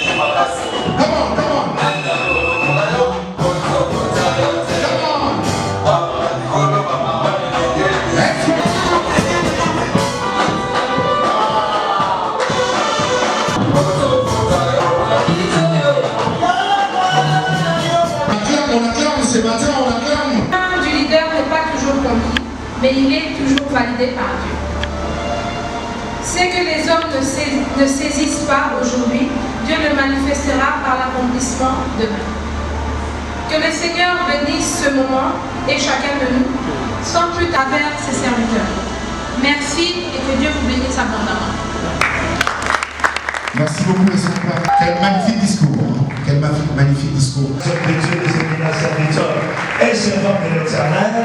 Come on, come on. Ce matin, on acclame. Le du leader n'est pas toujours compris, mais il est toujours validé par Dieu. Ce que les hommes ne saisissent pas aujourd'hui, Dieu le manifestera par l'accomplissement demain. Que le Seigneur bénisse ce moment et chacun de nous, sans plus travers ses serviteurs. Merci et que Dieu vous bénisse abondamment. Merci beaucoup, les enfants. Quel magnifique discours. Quel magnifique discours. Dieu, les éminents serviteurs et servants de l'Éternel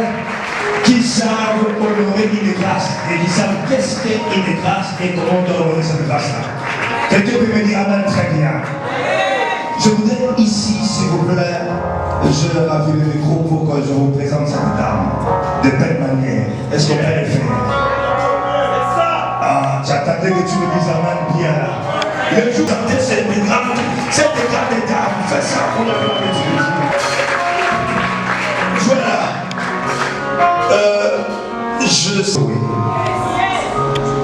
qui savent honorer une grâce et qui savent qu'est-ce qu'est une grâce et comment honorer cette grâce-là. Quelqu'un peut me dire Amen très bien. Je voudrais ici, s'il vous plaît, je ravive le micro pour que je vous présente cette dame de belle manière. Est-ce qu'on peut le faire? Ah, j'attendais que tu me dises Amen bien là. Le jour de cette grande dame, fais ça pour la gloire de Dieu. Voilà. Je sais.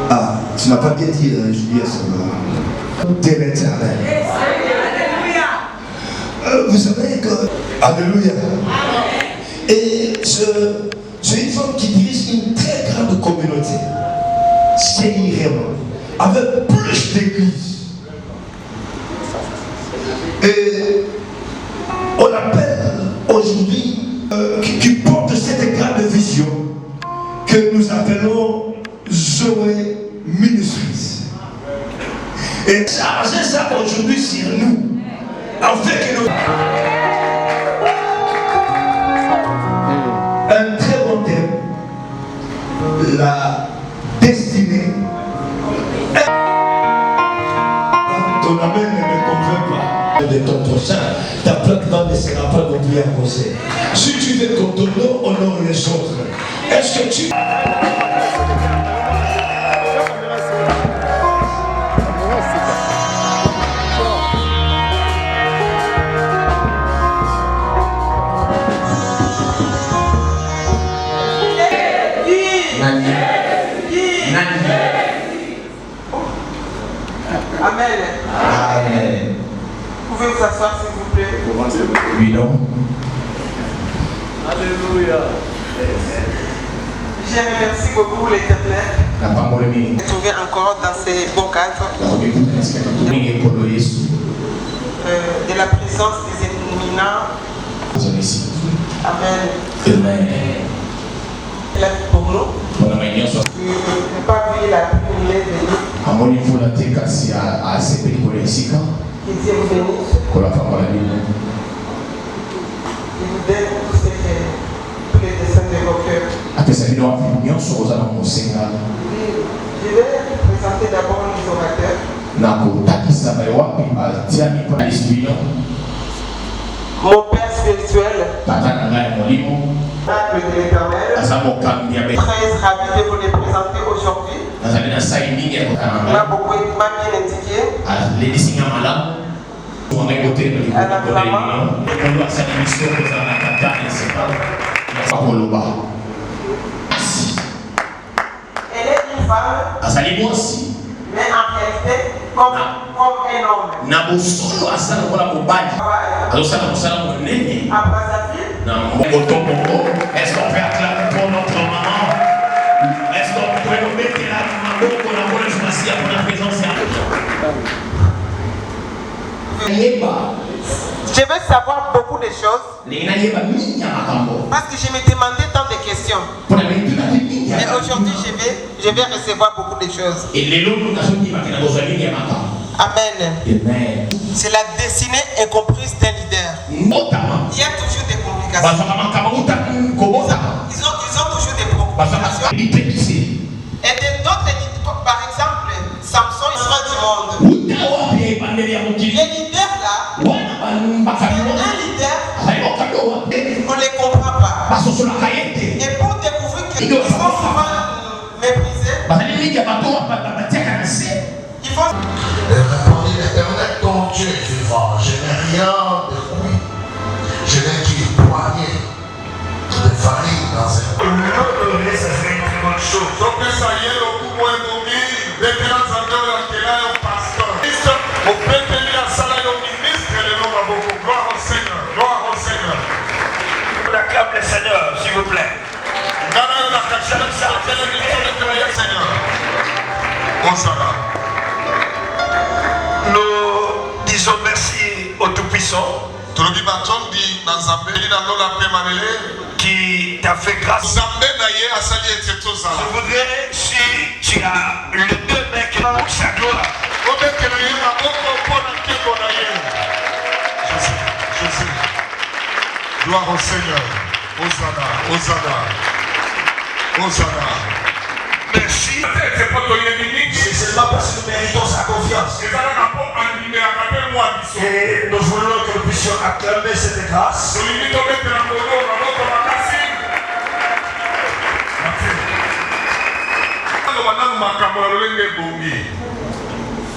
Ah, tu n'as pas bien dit Julia Soma. T'es l'Éternel. Vous savez que. Alléluia. Et c'est une femme qui dirige une très grande communauté. C'est irréel. Avec plus d'églises. Et on appelle aujourd'hui qui porte cette grande vision que nous appelons Zoé Ministries. Et charger ça aujourd'hui sur nous, afin que nous... Un très bon thème, la destinée. Ton amen ne me convainc pas. De ton prochain, ta plaque-bas ne sera pas non plus à causer. Si tu veux qu'on t'honore, honore les autres. Est-ce que tu... Amen. Amen. Pouvez vous asseoir s'il vous plaît. Oui, non. Alléluia. Je remercie beaucoup l'Éternel de trouver encore dans ces bons cadres de la présence des éminents. Amen. Amen. Il a fait pour nous. Il n'a pas vu la lumière de nous. Que Dieu vous bénisse. Il vous donne tout ce que tous les desseins de vos cœurs. Je vais présenter d'abord les orateurs. Mon Père spirituel, Peuple de l'Éternel, très ravi de vous les présenter aujourd'hui. M'a beaucoup m'a bien indiqué. À la maman. Elle est une femme, mais en réalité, comme un homme. À Brazzaville, est-ce qu'on peut acclamer pour notre maman? Est-ce qu'on peut nous mettre la maman pour la bonne choisie pour la présence? je veux savoir beaucoup de choses parce que je me demandais tant de questions. Mais aujourd'hui, je vais recevoir beaucoup de choses. Amen. C'est la destinée incomprise d'un leader. Il y a toujours des complications. Ils ont toujours des complications. Et d'autres, par exemple, Samson, il sera du monde. Les leaders là, c'est un leader, on ne les comprend pas. Et pour découvrir qu'ils sont souvent méprisés, il faut... Répondez l'Éternel ton Dieu. chose. On acclame le Seigneur, s'il vous plaît. Nous disons merci au Tout-Puissant qui t'a fait grâce. Je voudrais, si tu as les deux mecs pour sa gloire, Jésus. Gloire au Seigneur. Hosanna, Hosanna, Hosanna. merci. C'est seulement parce que nous méritons sa confiance. Et nous voulons que nous puissions acclamer cette grâce.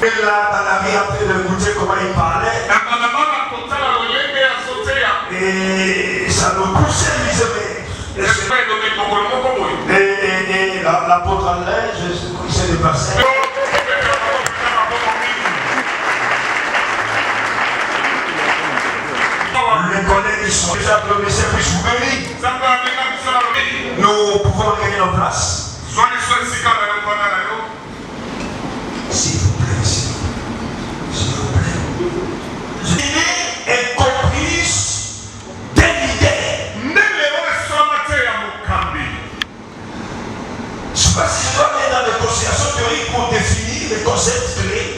Et là, dans la vie, après de goûter comment il parlait, et ça nous poussait les et l'apôtre Alain, il s'est dépassé. Les collègues qui sont déjà promisés, puis vous venez. Nous pouvons gagner nos places. S'il vous plaît, s'il vous plaît. L'idée est comprise dès l'idée. Je ne sais pas si je dois aller dans les considérations théoriques pour définir les concepts clés.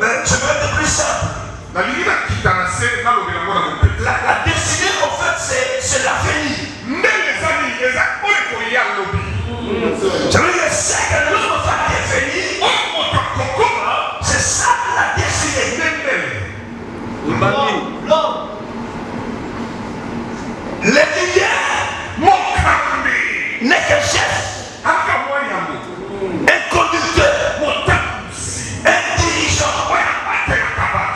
Mais je vais être plus simple. La destinée, en fait, c'est l'avenir. Ça veut dire c'est que l'homme va devenir. C'est ça la destinée. Le leader n'est qu'un chef, un conducteur, un dirigeant.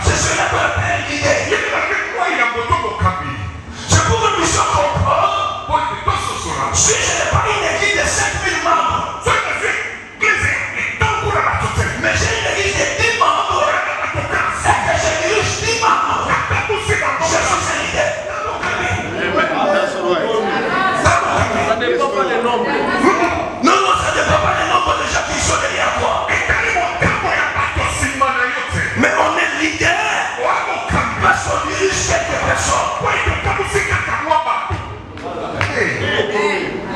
C'est ce qu'on appelle un leader. C'est pour que nous puissions comprendre. Si je n'ai pas une équipe de 5000 membres, mais j'ai une équipe de 10 membres, et que je dirige 10 membres, je suis un leader. Ça ne dépend pas des nombres. Non, ça ne dépend pas des nombres de gens qui sont derrière toi. Mais on est leader parce qu'on dirige quelques personnes.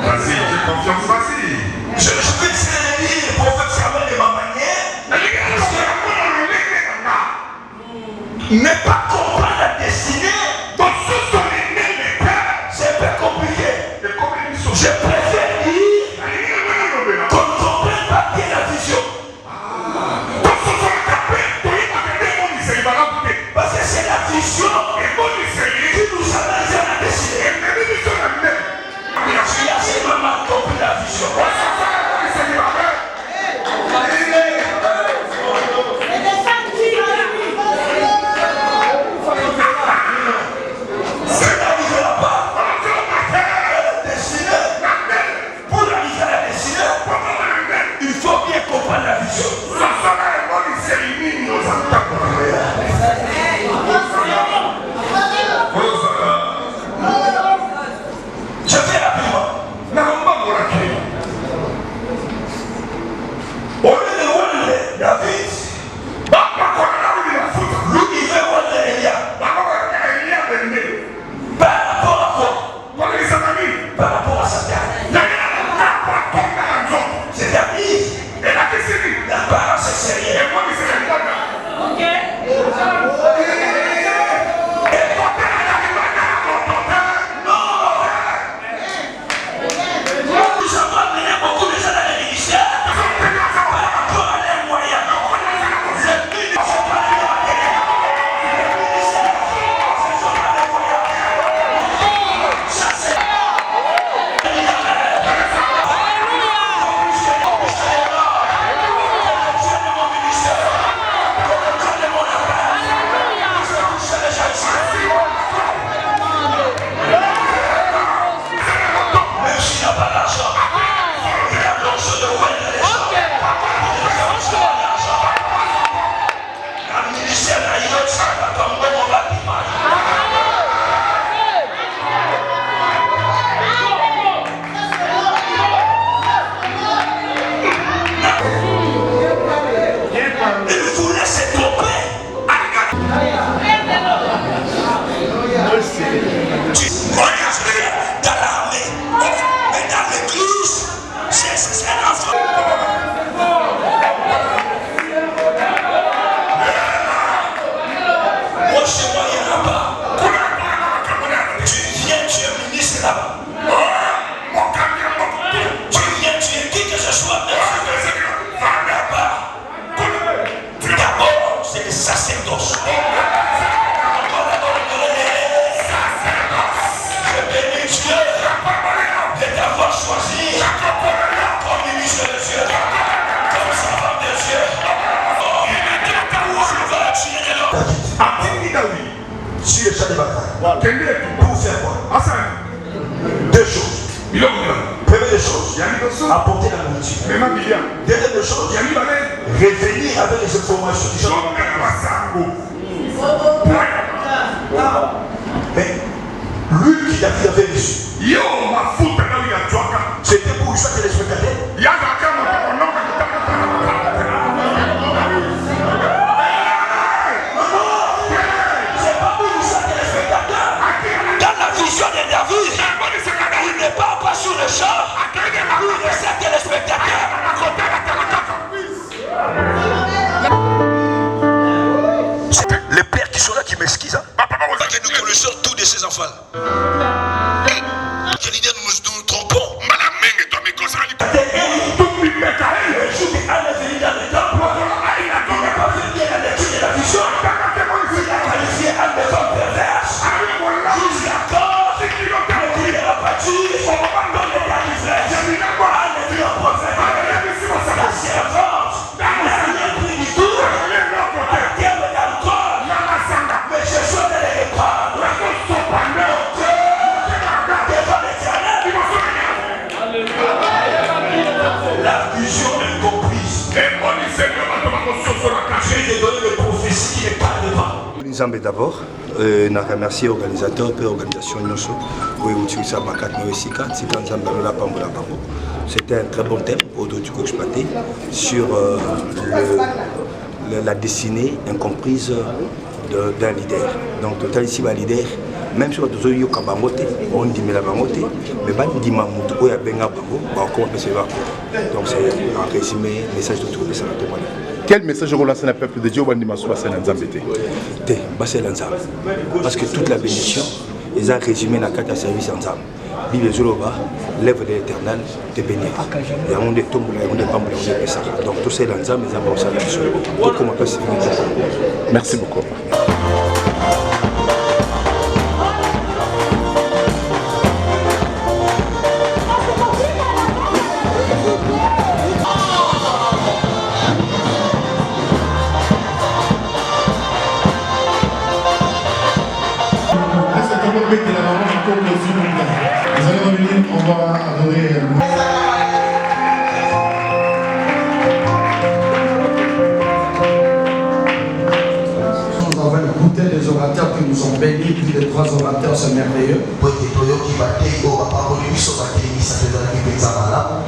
Vas-y, j'ai confiance, vas-y. Je vais essayer de dire le prophète Samuel de ma manière. Ne pas comprendre la destinée, c'est un peu compliqué. Je préfère dire qu'on ne comprenne pas bien la vision. Parce que c'est la vision qui nous amène à la destinée. Il y a simplement compris la vision. Pour faire quoi? Deux choses. Première chose, apporter la nourriture. Deuxième chose, revenir avec les informations qui sont mais lui qui avait reçu, c'était pour chaque téléspectateur. Dans la vision de David, il n'est pas sur le champ, il essaie que les spectateurs. Les pères qui sont là qui m'excusent. Que nous connaissons tous de ces enfants. Je dis nous nous trompons. Nzambe d'abord, je remercie l'organisateur et l'organisation C'était un très bon thème sur la destinée incomprise d'un leader. Donc, total ici, un leader, même si on dit mais donc c'est un résumé, message de tout ça. Quel message relance le peuple de Dieu parce que toute la bénédiction, ils ont résumé dans le service ensemble. Bible l'œuvre de l'Éternel te bénira. Il y a un des tombes, il y a un des pambes, il y a un des pessards. Donc tout c'est l'ensemble, ils ont pensé à la chose. Merci beaucoup. Vous allez revenir, on va adorer. Nous avons écouté des orateurs qui nous ont bénis, puis les trois orateurs, c'est merveilleux.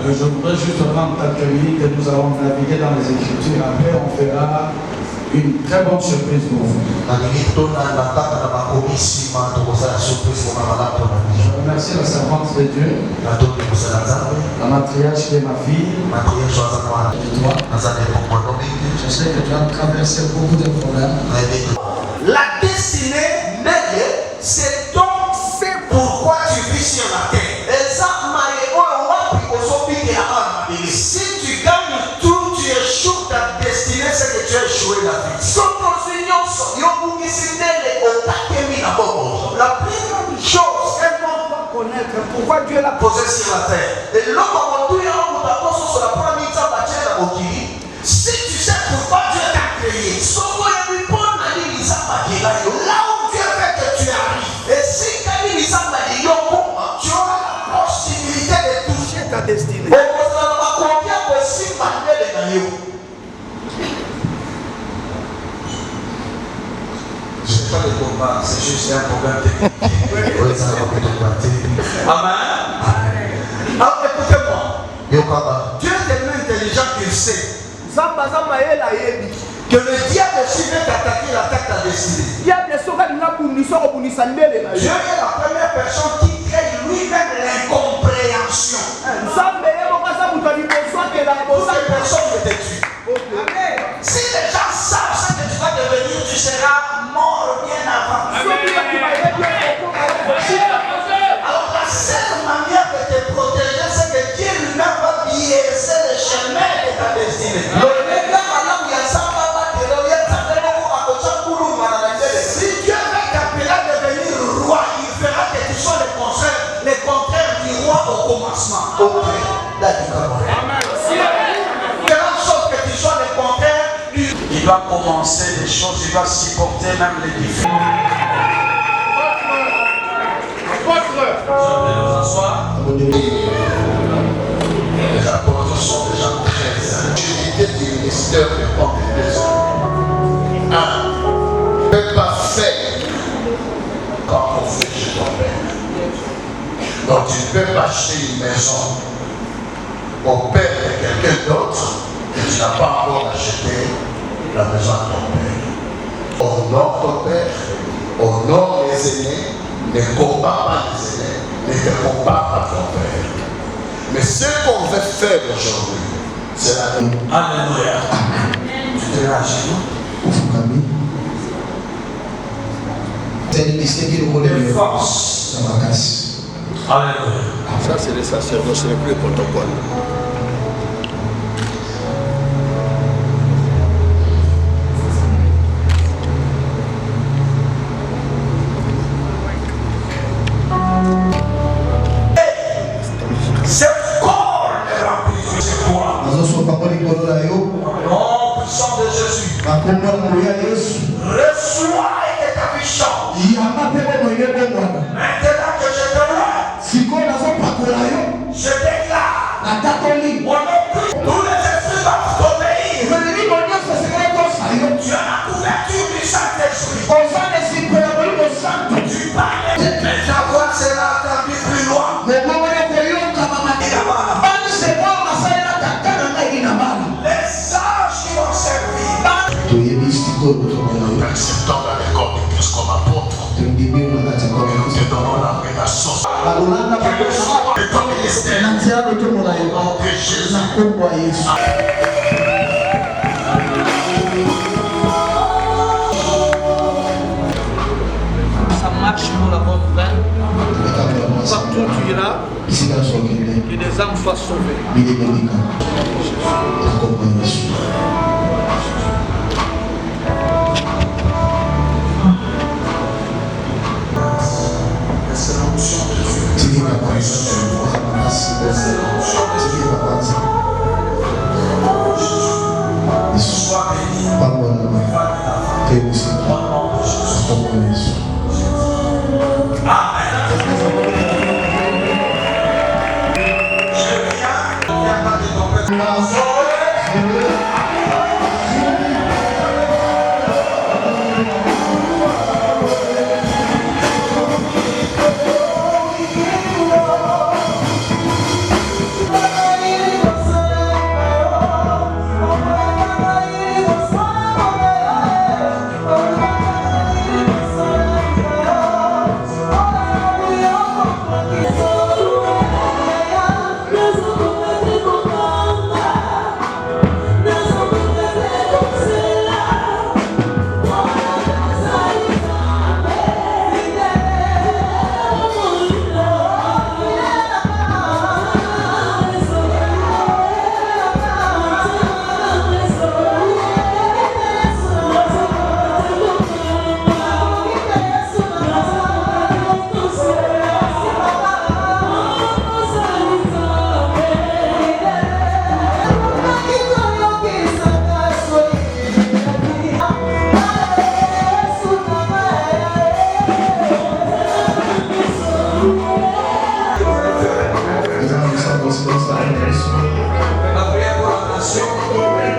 Je voudrais juste rendre quelques minutes que nous allons naviguer dans les Écritures. Après, on fera une très bonne surprise pour vous. Je remercie la servante de Dieu, la matriarche qui est ma fille, et toi. Je sais que tu as traversé beaucoup de problèmes. La destinée, c'est donc c'est pourquoi tu vis sur la terre. Si tu gagnes tout, tu échoues ta destinée, c'est que tu as échoué la vie. La première chose qu'elle doit connaître, pourquoi Dieu l'a posé sur la terre. Et si tu sais pourquoi Dieu t'a créé, là où Dieu veut que tu arrives, et si tu auras la possibilité de toucher ta destinée. Je n'ai pas de combat, c'est juste un problème technique. Amen. Alors écoutez-moi. Dieu est tellement intelligent qu'il sait que le diable aussi vient t'attaquer l'attaque ta destinée. Dieu est la première personne qui crée lui-même l'incompréhension. Pour que personne ne te tue. Si les gens savent ce que tu vas devenir, tu seras mort bien avant. Alors la seule manière de te protéger, c'est que Dieu lui-même va biaiser le chemin de ta destinée. Si Dieu veut t'appeler à devenir roi, il fera que tu sois le contraire du roi au commencement. Il doit commencer les choses, il doit supporter même les difficultés. J'aimerais nous asseoir. Les apôtres sont déjà très l'utilité du ministère dépend de deux hommes. Un, ne peut pas faire quand on fait chez ton père. Donc tu ne peux pas acheter une maison au père de quelqu'un d'autre et tu n'as pas encore acheté la maison à ton père. Honore ton père, honore les aînés, ne combat pas les aînés, ne te combat pas ton père. Mais ce qu'on veut faire aujourd'hui, c'est la vie. Alléluia. Tu te lâches. De force. Alléluia. Ça, c'est les sacerdotes, c'est le plus protocole. Ce corps est rempli de quoi? Au nom puissant de Jésus. Reçois et que ta vie change. Maintenant que je te vois, je déclare au nom de tous les esprits doivent t'obéir. Tu as la couverture du Saint-Esprit. Tu parles, mais ta voix sera entendue plus loin. Les sages qui vont servir. Acceptons la récolte de Christ comme apôtre. Nous te donnons la révélation. Et ton ministère. De Jésus. Ça marche pour la bonne nouvelle. Partout où tu iras, que des âmes soient sauvées. C'est l'onction de Dieu. C'est l'onction de Dieu. Sois béni. Amen. Je viens, il n'y a pas de compétence. La prière pour la nation.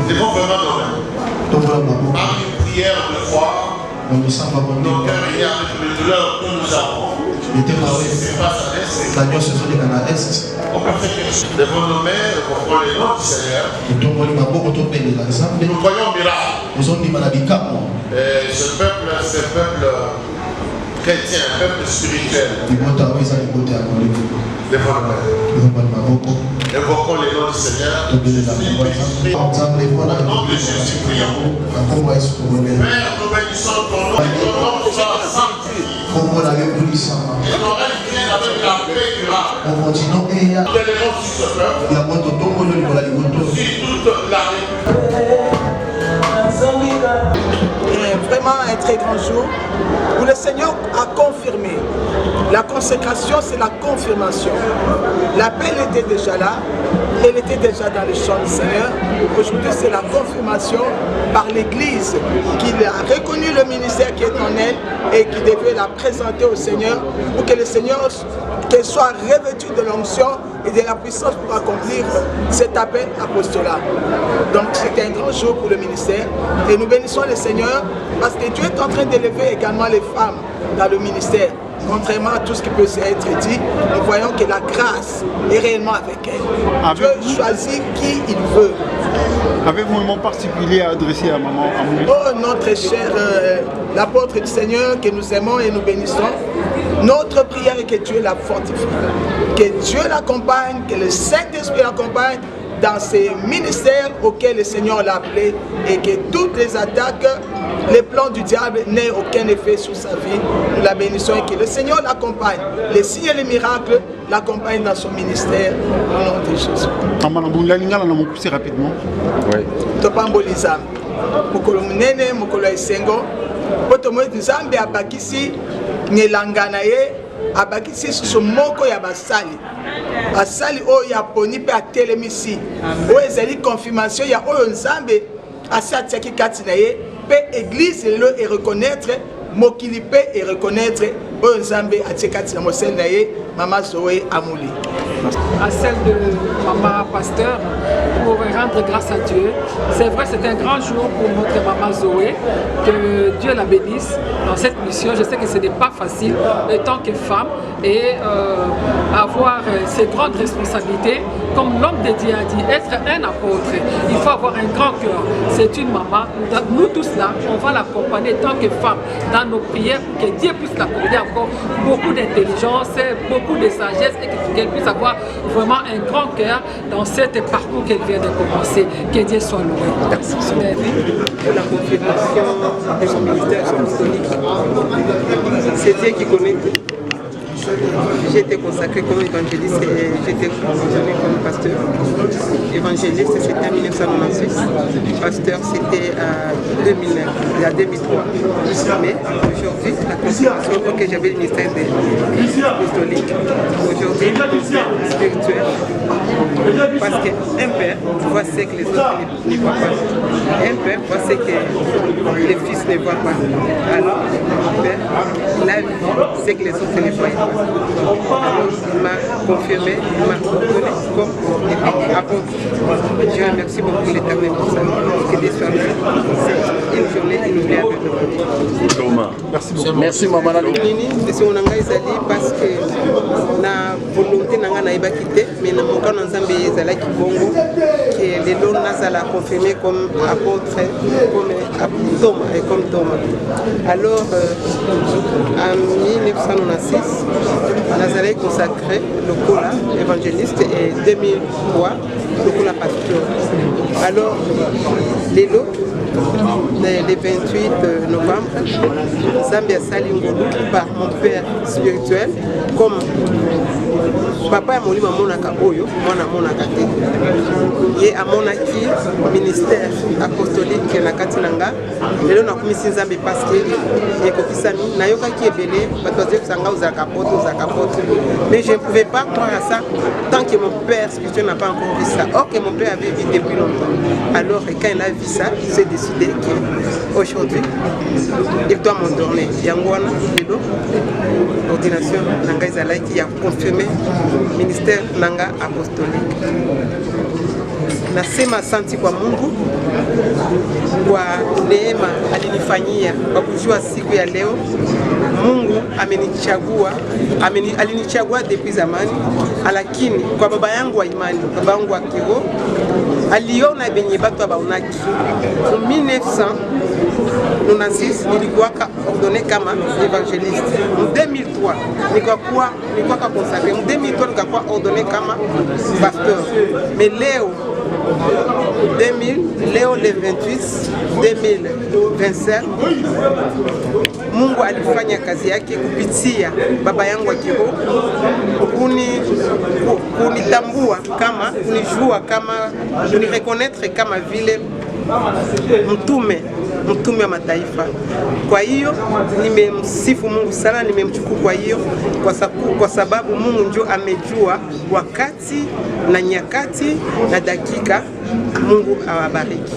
C'est bon vraiment dans une prière de foi. Nos cœurs il y a avec les douleurs que nous avons. C'est pas à l'est. On peut faire quelque chose. Devant nos mains, pour les noms du Seigneur. Nous voyons miracle. Ce peuple, c'est peuple chrétien, peuple spirituel. Devant nos mains. Évoquons les noms du Seigneur. Au nom de Jésus, prions. Père, nous bénissons ton nom. Et ton nom soit sanctifié. Et ton règne vienne avec la paix durable. Nous t'élevons sur ce peuple. Sur toute la République. Vraiment vraiment un très grand jour où le Seigneur a confirmé. La consécration, c'est la confirmation. L'appel était déjà là, elle était déjà dans le champ du Seigneur. Aujourd'hui, c'est la confirmation par l'Église qu'il a reconnu le ministère qui est en elle et qui devait la présenter au Seigneur pour que le Seigneur qu'elle soit revêtue de l'onction et de la puissance pour accomplir cet appel apostolat. Donc c'était un grand jour pour le ministère et nous bénissons le Seigneur parce que Dieu est en train d'élever également les femmes dans le ministère. Contrairement à tout ce qui peut être dit, nous voyons que la grâce est réellement avec elle. Dieu choisit qui il veut. Avez-vous un mot particulier à adresser à maman Amouli? Oh, notre cher l'apôtre du Seigneur que nous aimons et nous bénissons, notre prière est que Dieu la fortifie, que Dieu l'accompagne, que le Saint-Esprit l'accompagne dans ces ministères auxquels le Seigneur l'a appelé et que toutes les attaques, les plans du diable n'aient aucun effet sur sa vie. Nous la bénissons et que le Seigneur l'accompagne. Les signes et les miracles l'accompagnent dans son ministère au nom de Jésus. Rapidement. Oui. Topambolisa. Mokolo munene, mokolo esengo. Potomo nzambe abakisi ngelanga na ye, abakisi susu moko ya basali. Basali oyo ya poni pe atelemisi. Oyo ezali confirmation ya oyo nzambe asi atiaki kati na ye pe église lelo et reconnaître mokili pe et reconnaître oyo nzambe atiaki kati na mosel na ye Maman Zoé Amouli. À celle de Maman Pasteur pour rendre grâce à Dieu. C'est vrai, c'est un grand jour pour notre Maman Zoé. Que Dieu la bénisse dans cette mission. Je sais que ce n'est pas facile en tant que femme et avoir ces grandes responsabilités. Comme l'homme de Dieu a dit, être un apôtre, il faut avoir un grand cœur. C'est une maman. Nous tous là, on va l'accompagner tant que femme dans nos prières pour que Dieu puisse l'accorder encore beaucoup d'intelligence, beaucoup de sagesse et qu'elle puisse avoir vraiment un grand cœur dans cet parcours qu'elle vient de commencer. Que Dieu soit loué. Merci. Pour la confirmation de son ministère apostolique, c'est Dieu qui connaît tout. J'ai été consacrée comme évangéliste et j'ai été consacrée comme pasteur. Évangéliste, c'était en 1996. Pasteur, c'était en 2009, à 2003. Mais aujourd'hui, la confirmation, ok, j'avais le ministère apostolique. Aujourd'hui, spirituel. Parce qu'un père voit ce que les autres ne voient pas. Un père voit ce que les fils ne voient pas. Alors, un père, il a vu ce que les autres ne voient pas. Il m'a confirmé, il m'a reconnu comme apôtre. Je remercie beaucoup l'Éternel pour ça. Que Dieu soit loué. C'est une journée inoubliable. Merci beaucoup. Merci maman. C'est mon engagement parce que la volonté n'a pas quitté, mais dans mon cas, nous avons Zala Kibongo, qui est le long Nazala confirmé comme apôtre, comme Thomas et comme Thomas. Alors, en 1996, Nazala est consacré le Kola évangéliste et 2003 le Kola pasteur. Alors, les lots, le 28 novembre, Zambia Salingolo par mon père spirituel comme papa ya molima monaka oyo mwana monaka te ye amonaki ministère apostolique na kati nanga lelo nakumisi Nzambe parce que ekokisami nayokaki ebele bato bazekisanga ozalaka pote mais je ne pouvais pas croire à ça tant que mon père spirituel n'a pas encore vu ça. Or que mon père avait vu depuis longtemps. Alors quand il a vu ça, il s'est décidé qu'aujourd'hui il doit m'endormir. Yangwana lelo ordination nanga ezalaki qui a confirmé ministère nanga apostolique. Nasema santi kwa Mungu kwa neema alinifanyia kwa kujua siku ya leo. Mungu alinichagua depuis zamani, lakini kwa baba yangu wa imani, baba yangu wa kiroho aliona benye batu baonaki. En 1996 nilikuwa ordonné kama évangéliste. En 2003 nilikuwa consacré. En 2003 nilikuwa ordonné kama pasteur. Mais leo le 28 2027 Mungu alifanya kazi yake kupitia baba yangu wa kiroho kunitambua kama kunijua kama kunireconnaître kama vile mtume mtume wa mataifa. Kwa hiyo nimemsifu Mungu sana, nimemshukuru kwa hiyo kwa sababu Mungu ndio amejua wakati na nyakati na dakika. Mungu awabariki.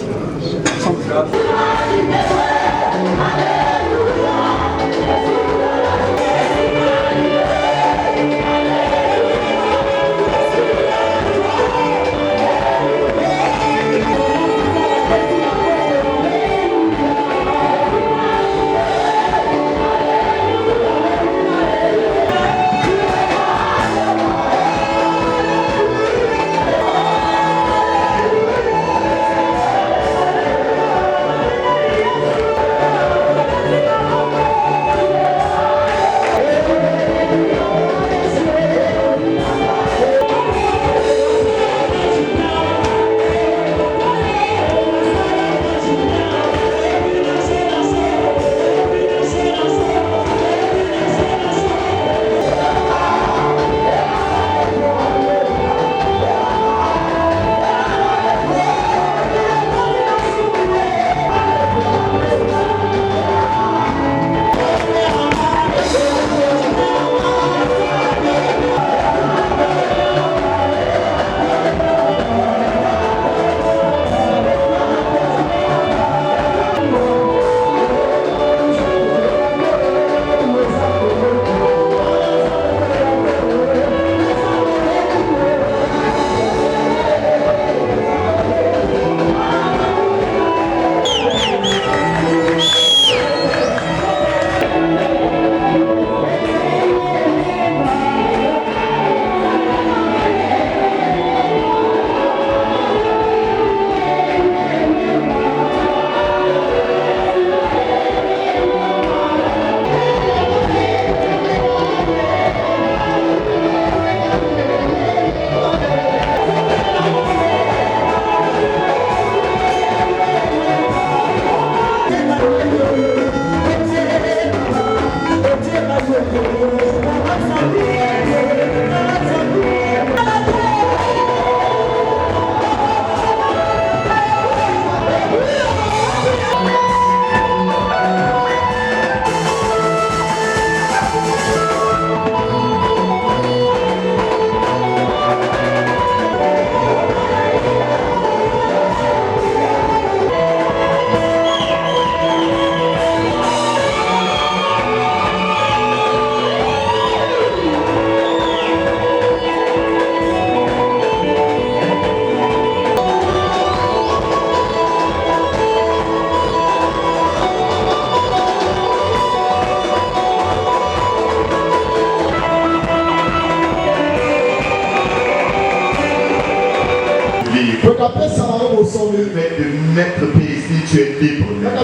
de mettre pied ici, tu es libre maintenant.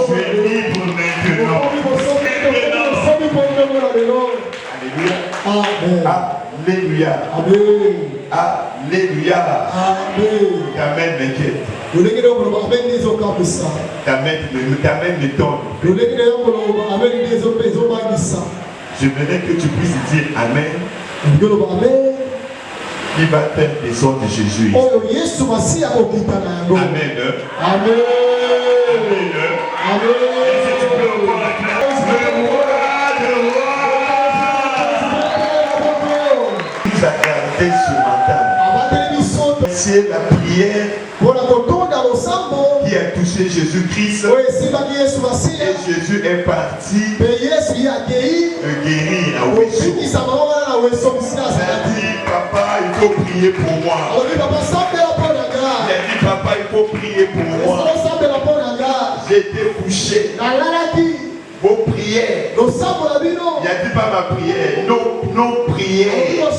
Tu es libre maintenant. Alléluia. Alléluia. Ta main m'inquiète. Ta main me donne. Je voudrais que tu puisses dire Amen. Il va faire les sons de Jésus. Amen. Amen. Amen. Nous a gardé sur ma table. C'est la prière qui a touché Jésus-Christ. Et Jésus est parti guérir à Ouessou. Papa, il faut prier pour moi. Il a dit, papa, il faut prier pour moi. J'étais couché. Vos prières. Il a dit pas ma prière, nos prières.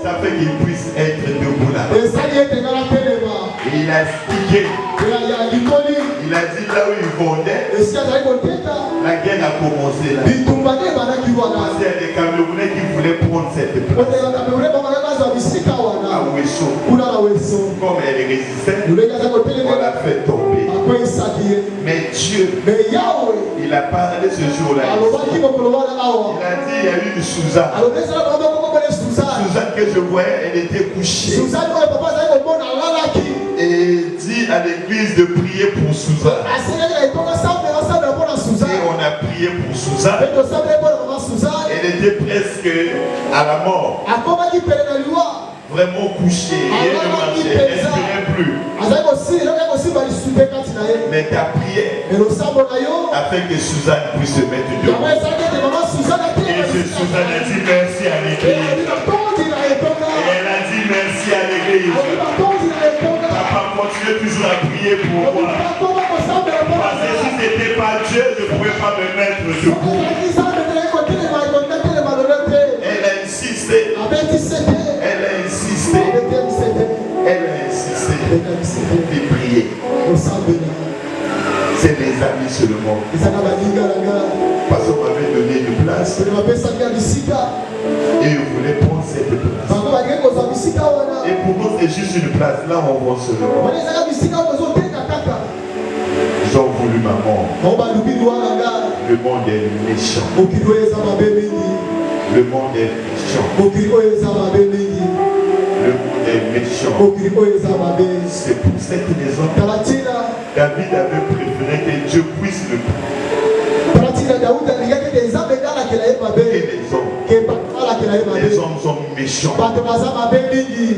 Ça fait qu'il puisse être debout là. Et il a expliqué. Il a dit là où il vendait, la guerre a commencé là. Parce qu'il y a des Camerounais qui voulaient prendre cette place. À Ouessou. Comme elle résistait, on l'a fait tomber. Mais Dieu, il a parlé ce jour-là. Il a dit il y a eu une Suzanne. Suzanne que je voyais, elle était couchée. Et dit à à l'église de prier pour Suzanne. Et on a prié pour Suzanne. Elle était presque à la mort. Vraiment couchée, rien ne marchait, elle ne respirait plus. Mais ta prière a fait que Suzanne puisse se mettre debout. Et Suzanne a dit merci à l'église. Et elle a dit merci à l'église. Papa, continue toujours à prier pour moi. Parce que si ce n'était pas Dieu, je ne pouvais pas me mettre debout. Elle a insisté. Elle a insisté. Elle a insisté de prier. C'est les amis seulement. Parce qu'on m'avait donné une place. Et on voulait prendre cette place. Et pour nous, c'est juste une place. Là, on voit seulement. Ils ont voulu ma mort. Le monde est méchant. Le monde est méchant. Le monde est méchant. C'est pour cette raison David avait préféré que Dieu puisse le prendre. Les hommes sont méchants.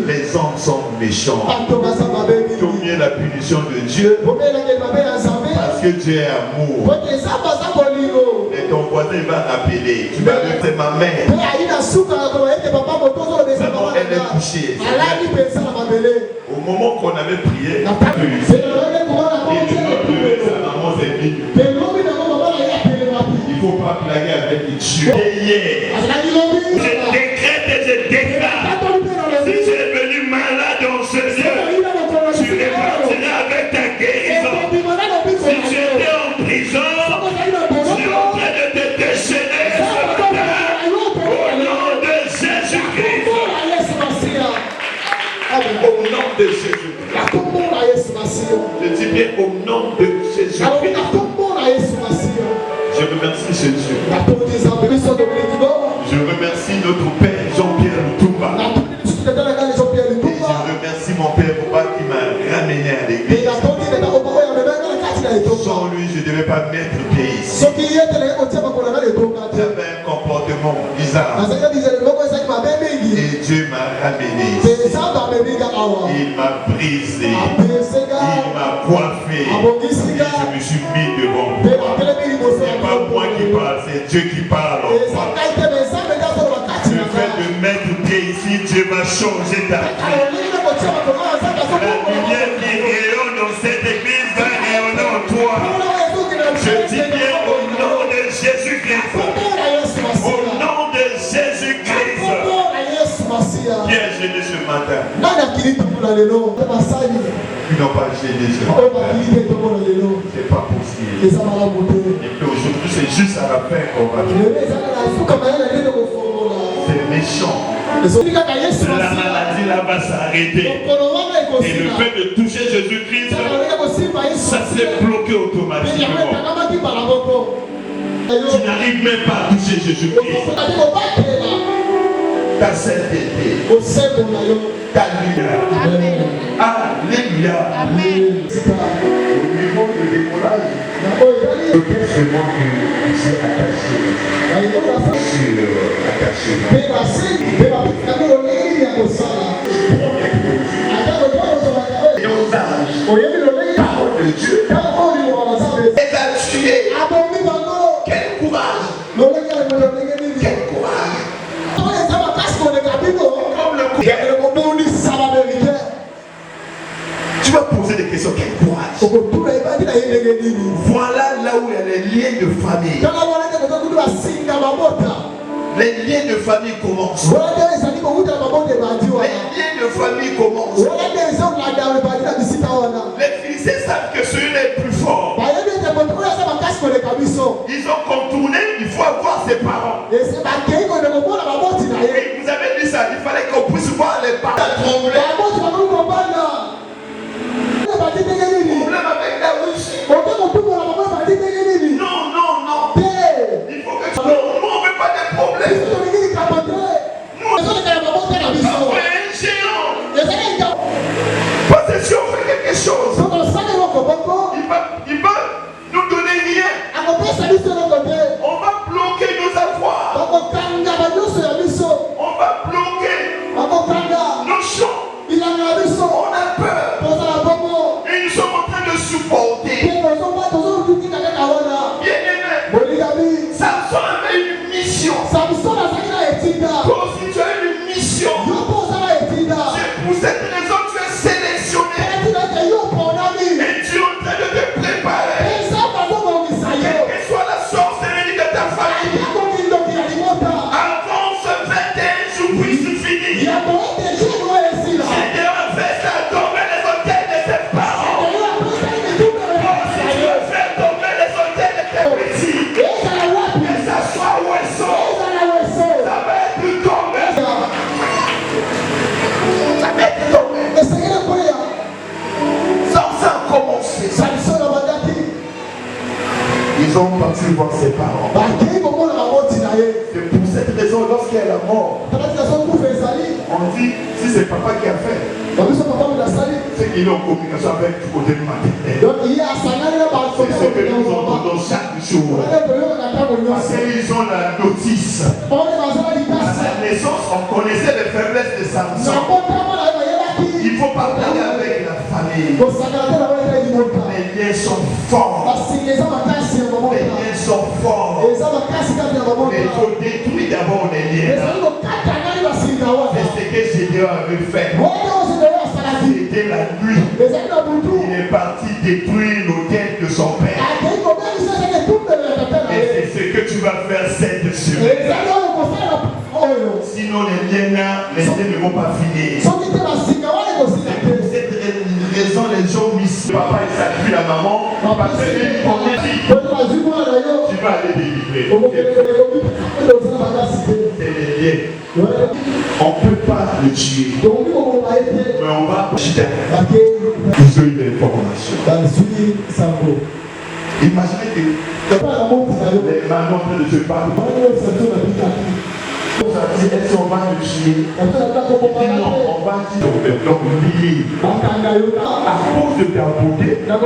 Les hommes sont méchants. Ils ont mis la punition de Dieu parce que Dieu est amour. Et ton voisin va appeler. Tu vas dire c'est ma mère. Maintenant elle est couchée. Au moment qu'on avait prié, sa maman s'est dit il ne faut pas blaguer avec Dieu. Je décrète et je déclare. Si tu es venu malade dans ce lieu, tu repartiras avec ta guérison. Si tu étais en prison, tu es en train de te déchaîner ce matin. Au nom de Jésus-Christ. Au nom de Jésus-Christ. Je dis bien au nom de Jésus-Christ. Je remercie Jésus. Je remercie notre Père Jean-Pierre Lutumba. Et je remercie mon Père Papa qui m'a ramené à l'église. Sans lui, je ne devais pas mettre pied ici. J'avais un comportement bizarre. Et Dieu m'a ramené ici. Il m'a brisé. Il m'a coiffé. Et je me suis mis devant moi. C'est pas moi qui parle, c'est Dieu qui parle en moi. Le fait de mettre pied ici, Dieu va changer ta vie. La lumière qui rayonne dans cette église va rayonner en toi. Je dis bien au nom de Jésus-Christ. Au nom de Jésus-Christ. Qui est gêné ce matin? Qui n'ont pas gêné ce matin. C'est pas possible. Et aujourd'hui, c'est juste à la fin qu'on va dire. C'est méchant. La maladie là va s'arrêter. Et le fait de toucher Jésus-Christ, ça s'est bloqué automatiquement. Tu n'arrives même pas à toucher Jésus-Christ. Ta sainteté, ta lumière. Alléluia. Au niveau de l'écolage, peut-être seulement que c'est attaché. Parole de Dieu. Et t'a tué. Quel courage. Quel courage. Tu vas poser des questions. Quel courage. Voilà là où il y a les liens de famille. Les liens de famille commencent. Les liens de famille commencent. Les Philistins savent que celui-là est plus fort. Ils ont contourné, il faut avoir ses parents. Et vous avez dit ça, il fallait qu'on puisse voir les parents trembler. Problème avec la Russie. Non. Il faut que tu... Non, on ne veut pas des problèmes. Parce que si on fait quelque chose, voir ses parents. C'est pour cette raison, lorsqu'elle est mort, on dit si c'est papa qui a fait, c'est qu'il est en communication avec du côté maternel. C'est ce que nous entendons chaque jour. Parce qu'ils ont la notice. À sa naissance, on connaissait les faiblesses de Samson. Il faut partager avec la famille. Les liens sont forts. Les liens sont forts. Mais il faut détruire d'abord les liens. C'est ce que Gédéon avait fait. C'était la nuit. Il est parti détruire l'autel de son père. Et c'est ce que tu vas faire cette semaine. Sinon les liens là, les liens ne vont pas finir. C'est pour cette raison les gens misent. Papa il s'appuie la maman parce qu'il connaît. Tu vas aller délivrer. C'est les liens. On ne peut pas le tuer. Mais on va acheter. Ils ont eu des informations. Imaginez que les mamans de se parler. Est-ce qu'on va le tuer? Non, on va dire donc lié. À cause de ta beauté, il y a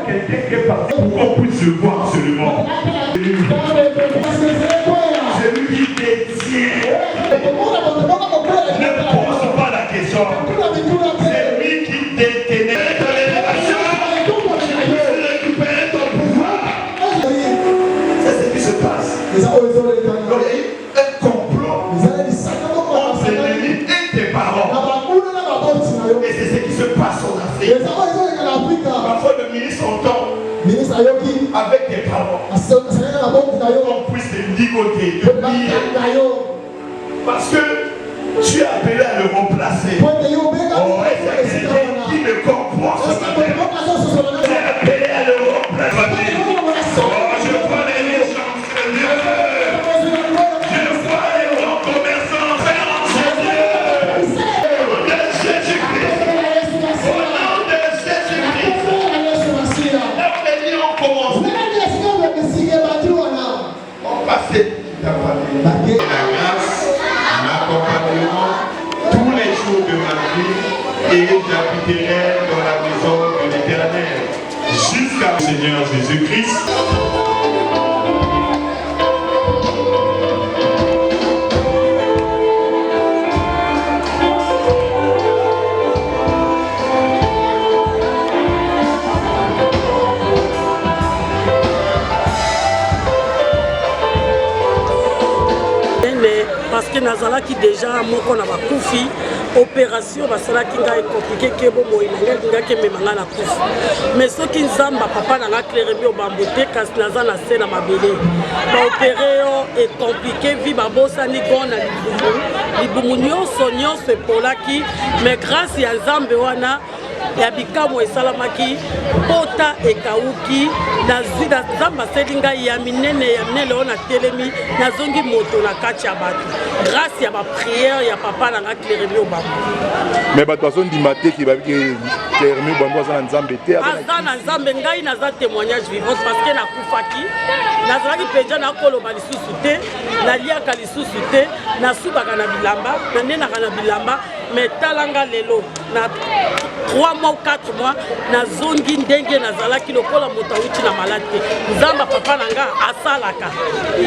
quelqu'un qui est parti pour qu'on puisse le voir seulement. Celui qui détient. Ne pose pas la question. C'est lui qui détenait ton élévation. Récupérer ton pouvoir. C'est ce qui se passe. Donc, il y a eu un complot entre l'ennemi et tes parents. Et c'est ce qui se passe en Afrique. Parfois le ministre entend avec tes parents. On puisse te ligoter, te piller. Parce que tu es appelé à le remplacer. Oh, est-ce qu'il y a quelqu'un qui me comprend ce matin? Tu es appelé à le remplacer. Oh, je vois les légendes de Dieu. Je vois les grands commerçants faire en Dieu. Au nom de Jésus-Christ. Au nom de Jésus-Christ. Alors les liens ont commencé. On passait ta famille. La grâce, l'accompagnement tous les jours de ma vie et j'habiterai dans la maison de l'Éternel jusqu'à le Seigneur Jésus-Christ. Parce que nazalaki déjà moko na bakufi opération basalaki ngai compliqué ke bo moyinanga ngaki memanga na kufi mais soki nzamba papa nanga clairemi obambote kasi naza na se na mabele ba opéré et compliqué vi babosani gona libumu nyonso epolaki mais grâce ya nzambe wana ya bikamo esalamaki pota ekauki nazwi na nzambe aseli ngai ya minene oyo na telemi nazongi moto na kati ya bato grâce ya bapriere ya papa nanga Clérémie Obambo. Mais bato bazondima te ki babiki Clérémie Obambo aza na nzambe te aza na nzambe ngai naza témoignage vivant parce que nakufaki nazalaki mpenza nakoloba lisusu te naliaka lisusu te nasubaka na bilamba nandenaka na bilamba mais talanga lelo na 3 mois ou 4 mois nazongi ndenge nazalaki lokola moto awuti na malade te nzamba papa nanga asalaka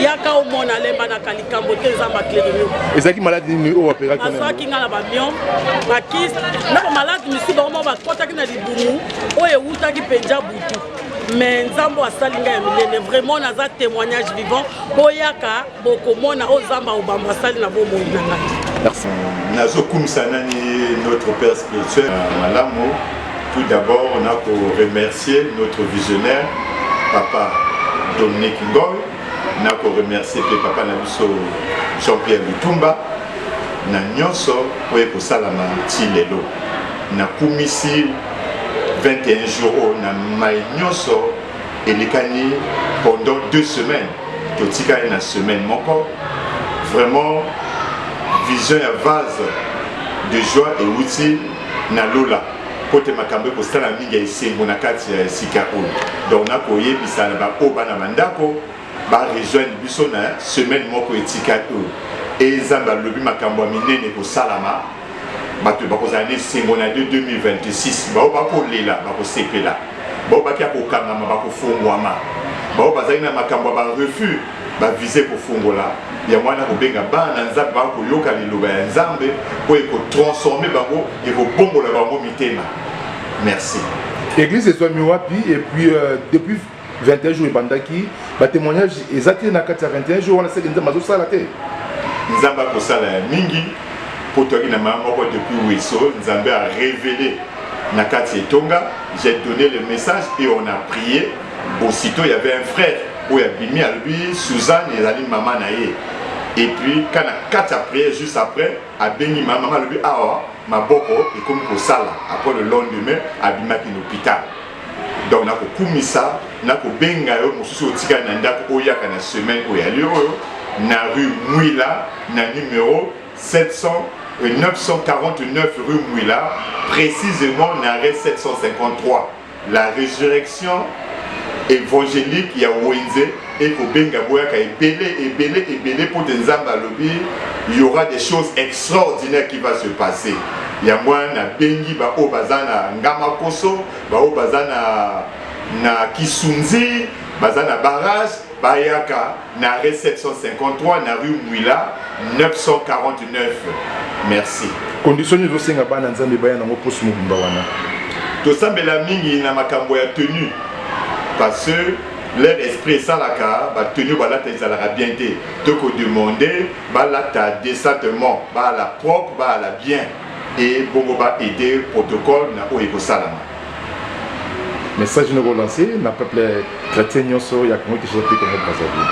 yaka omona lemba na kalikambo te nzamba Clérémie ezalaki malade nini oyo operaki nazalaki nga na bamion bakiste na bamalade misi bango bakotaki na libumu oyo ewutaki mpenza butu mais nzambo asali ngai ya minene vraiment naza témoignage vivant boyaka bokomona oyo nzamba Obambo asali na bomoi na ngai. Merci. Nazokumisa nani notre père spirituel Malamo. Tout d'abord, on a pour remercier notre visionnaire, Papa Dominique Ngoy. On a pour remercier Papa Nabiso Jean-Pierre Lutumba. Na nyonso oye ko salama ti lelo. Na kumisi 21 jours na mai nyonso elikani pendant 2 semaines. Totika na semaine moko. Vraiment vision ya vase de joie et outil na lola côté makambo ko sala mingi esengo na kati ya sika oyo donc na koyebisa na ba bana mandako ba rejoindre biso na semaine moko etika oyo ezamba lobi makambo minene ko salama bato bakozala ne esengo na 2026 bao bakolela bakosepela bao bakia kokangama bakofungwama bao bazali na makambo ba refus ba viser kofungola ya mwana kobenga bana nzambe bakoyoka liloba ya nzambe po ekotransforme bango ekobongola bango mitema. Merci. Église ezwami wapi et puis depuis 21 jours ebandaki batémoignage ezaki na kati ya 21 jours wana seke nzambe azosala te nzambe akosala ya mingi po toyaki na mama moko depuis wiso nzambe a révélé na kati etonga. J'ai donné le message et on a prié. Aussitôt il y avait un frère où il y a Bimi à lui, Suzanne et Zali maman naïe. Et puis quand on a 4 prières juste après, à Beni maman lui ah ma boko et comme au sala après le lendemain à Bima qui l'hôpital. Donc on a kumisa na ko benga yo mosusu otika na ndako oya kana semaine oya na rue Mouila na numéro 949 rue Mouila, précisément l'arrêt 753. La résurrection évangélique ya Wenze et Kobenga Boyaka est belé pour des Nzamba lobby. Il y aura des choses extraordinaires qui vont se passer. Il y a moi na Bengi ba Obazana Ngamakoso, ba Obazana na Kisunzi, bazana barrage. Bayaka, Naré 753, Naru Mouila, 949. Merci. Condition de Senga Bana Nzambe Bayana Mopos Mumbawana. Tout ça, la mingi na makambo ya tenue. Parce que leur esprit salaka, ba tenue balata ezalaka bien te. Donc demander balata décentement, la propre, la bien. Et bongo ba aider protocole na oeko salama. Message nous relancer, na peuple chrétien nyoso ya kongo kisha pe kongo Brazzaville.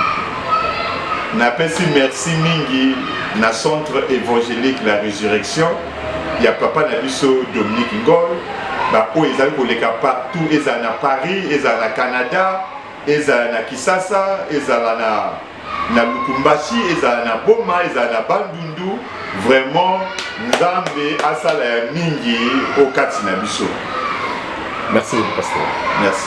Na pesi merci mingi na centre évangélique la résurrection. Ya papa na biso Dominique Ngol, ba o ezali koleka partout, ezala na Paris, ezala na Canada, ezala na Kisasa, ezala na Lukumbashi, ezala na Boma, ezala na Bandundu. Vraiment Nzambe asala ya mingi o kati na biso. Merci, pasteur. Merci.